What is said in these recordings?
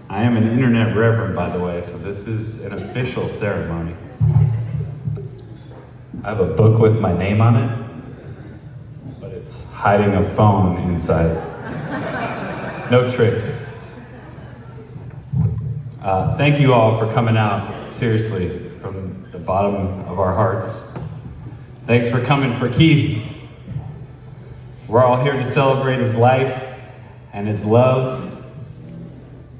I am an internet reverend, by the way, so this is an official ceremony. I have a book with my name on it, but it's hiding a phone inside. No tricks. Thank you all for coming out, seriously, from the bottom of our hearts. Thanks for coming for Keith. We're all here to celebrate his life and his love.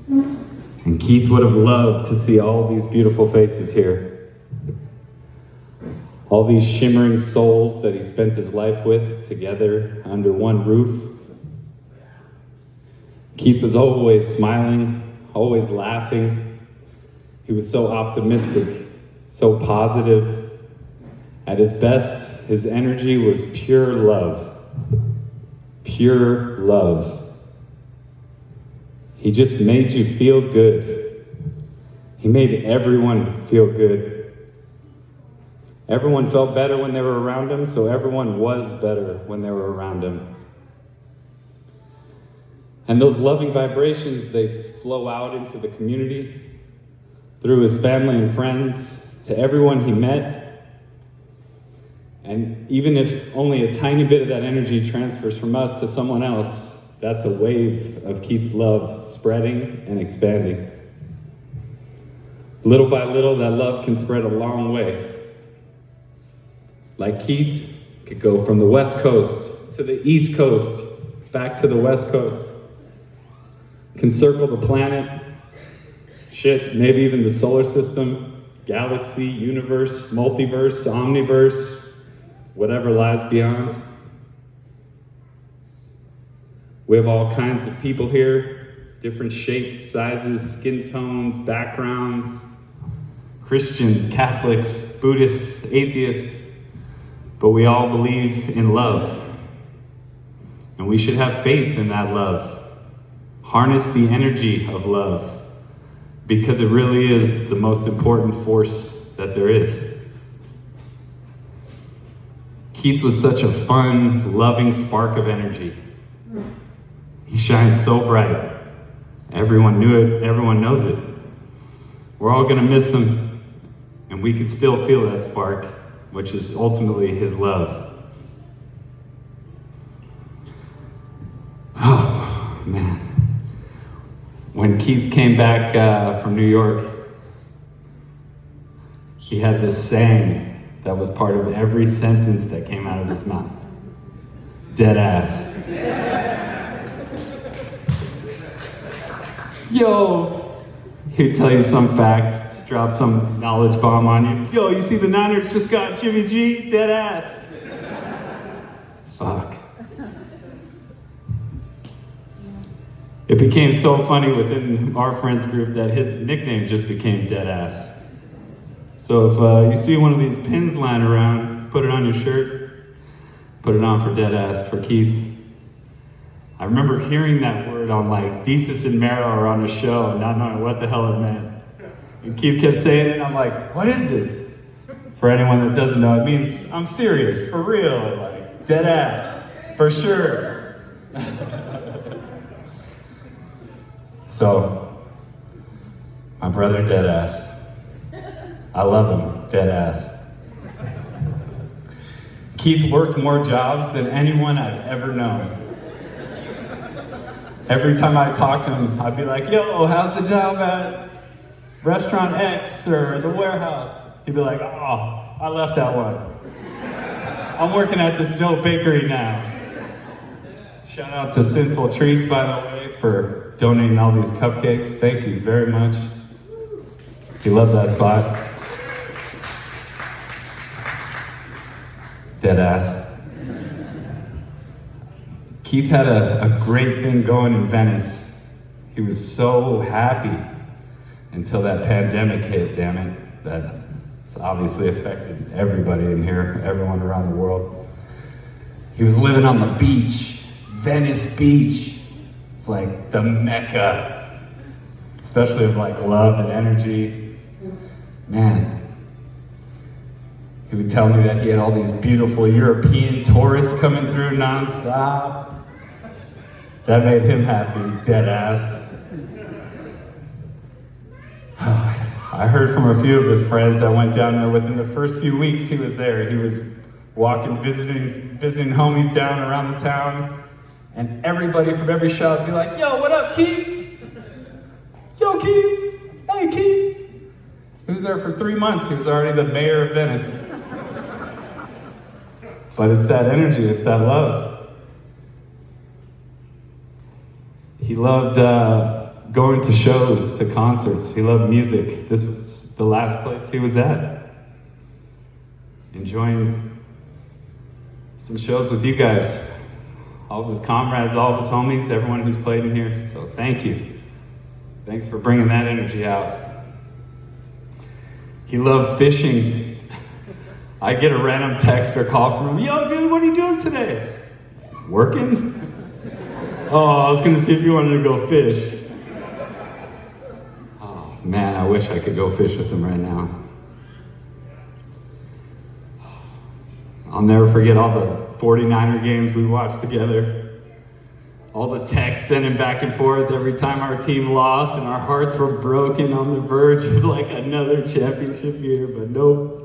And Keith would have loved to see all these beautiful faces here. All these shimmering souls that he spent his life with together under one roof. Keith was always smiling, always laughing. He was so optimistic, so positive. At his best, his energy was pure love. Pure love. He just made you feel good. He made everyone feel good. Everyone felt better when they were around him, so everyone was better when they were around him. And those loving vibrations, they flow out into the community, through his family and friends, to everyone he met. And even if only a tiny bit of that energy transfers from us to someone else, that's a wave of Keith's love spreading and expanding. Little by little, that love can spread a long way. Like Keith could go from the West Coast to the East Coast, back to the West Coast. Can circle the planet, maybe even the solar system, galaxy, universe, multiverse, omniverse, whatever lies beyond. We have all kinds of people here, different shapes, sizes, skin tones, backgrounds, Christians, Catholics, Buddhists, atheists, but we all believe in love. And we should have faith in that love. Harness the energy of love, because it really is the most important force that there is. Keith was such a fun, loving spark of energy. He shines so bright. Everyone knew it, everyone knows it. We're all gonna miss him, and we can still feel that spark, which is ultimately his love. Oh, man. When Keith came back from New York, he had this saying that was part of every sentence that came out of his mouth. Deadass. Yo, he'd tell you some fact, drop some knowledge bomb on you. Yo, you see the Niners just got Jimmy G? Deadass. Fuck. It became so funny within our friends group that his nickname just became Deadass. So if you see one of these pins lying around, put it on your shirt, put it on for Deadass, for Keith. I remember hearing that word on like Desus and Mero or on a show and not knowing what the hell it meant. And Keith kept saying it, and I'm like, what is this? For anyone that doesn't know, it means I'm serious, for real, like dead ass, for sure. So, my brother Deadass. I love him, Deadass. Keith worked more jobs than anyone I've ever known. Every time I talk to him, I'd be like, yo, how's the job at Restaurant X or the warehouse? He'd be like, oh, I left that one. I'm working at this dope bakery now. Shout out to Sinful Treats, by the way, for donating all these cupcakes. Thank you very much. He loved that spot. Deadass. Keith had a great thing going in Venice. He was so happy until that pandemic hit, damn it. That's obviously affected everybody in here, everyone around the world. He was living on the beach, Venice Beach. It's like the mecca, especially of like love and energy. Man, he would tell me that he had all these beautiful European tourists coming through nonstop. That made him happy, dead ass. I heard from a few of his friends that went down there within the first few weeks he was there. He was walking, visiting homies down around the town, and everybody from every shop would be like, yo, what up, Keith? Yo, Keith. Hey, Keith. He was there for 3 months. He was already the mayor of Venice. But it's that energy, it's that love. He loved going to shows, to concerts. He loved music. This was the last place he was at. Enjoying some shows with you guys. All of his comrades, all of his homies, everyone who's played in here. So thank you. Thanks for bringing that energy out. He loved fishing. I get a random text or call from him. Yo, dude, what are you doing today? Working? Oh, I was gonna see if you wanted to go fish. Oh, man, I wish I could go fish with him right now. I'll never forget all the 49er games we watched together. All the texts sending back and forth every time our team lost, and our hearts were broken on the verge of like another championship year, but nope.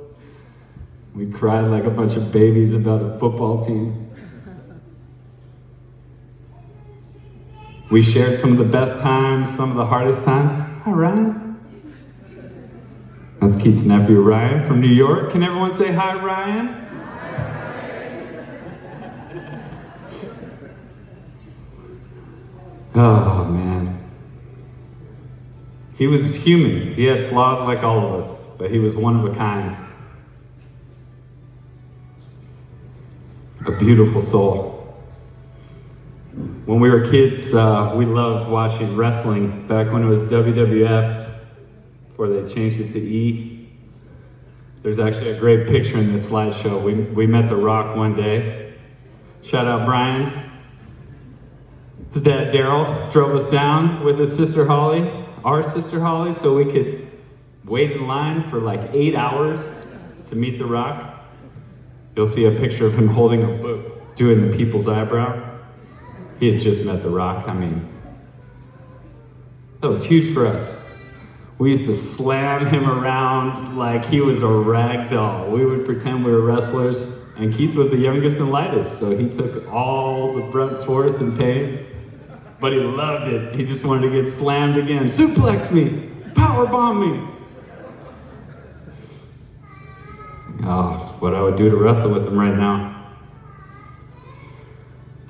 We cried like a bunch of babies about a football team. We shared some of the best times, some of the hardest times. Hi, Ryan. That's Keith's nephew, Ryan, from New York. Can everyone say hi, Ryan? Oh, man. He was human. He had flaws like all of us, but he was one of a kind. A beautiful soul. When we were kids, we loved watching wrestling back when it was WWF, before they changed it to E. There's actually a great picture in this slideshow. We met The Rock one day. Shout out Brian. His dad, Daryl, drove us down with his sister Holly, our sister Holly, so we could wait in line for like 8 hours to meet The Rock. You'll see a picture of him holding a book, doing the people's eyebrow. He had just met The Rock. I mean, that was huge for us. We used to slam him around like he was a rag doll. We would pretend we were wrestlers, and Keith was the youngest and lightest, so he took all the brunt force and pain, but he loved it. He just wanted to get slammed again. Suplex me, power bomb me. Oh, what I would do to wrestle with him right now.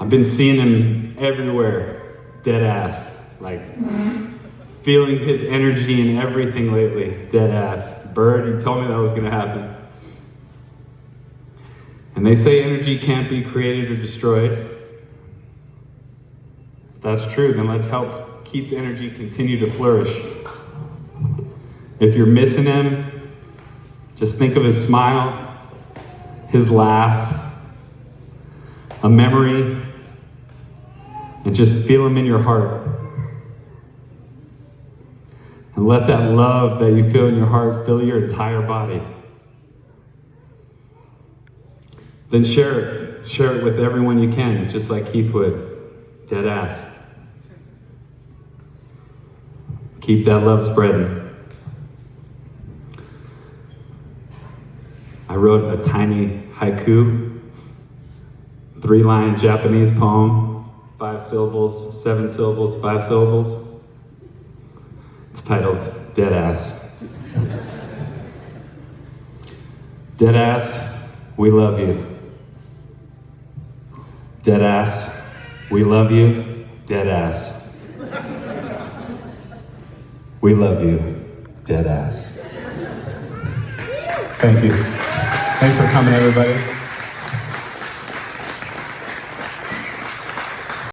I've been seeing him everywhere, Deadass, like feeling his energy in everything lately, Deadass. Bird, you told me that was gonna happen. And they say energy can't be created or destroyed. If that's true, then let's help Keith's energy continue to flourish. If you're missing him, just think of his smile, his laugh, a memory, and just feel him in your heart. And let that love that you feel in your heart fill your entire body. Then share it. Share it with everyone you can, just like Keith would. Deadass. Keep that love spreading. I wrote a tiny haiku, 3-line Japanese poem, 5 syllables, 7 syllables, 5 syllables. It's titled Deadass. Deadass, we love you. Deadass, we love you. Deadass. We love you. Deadass. Thank you. Thanks for coming, everybody.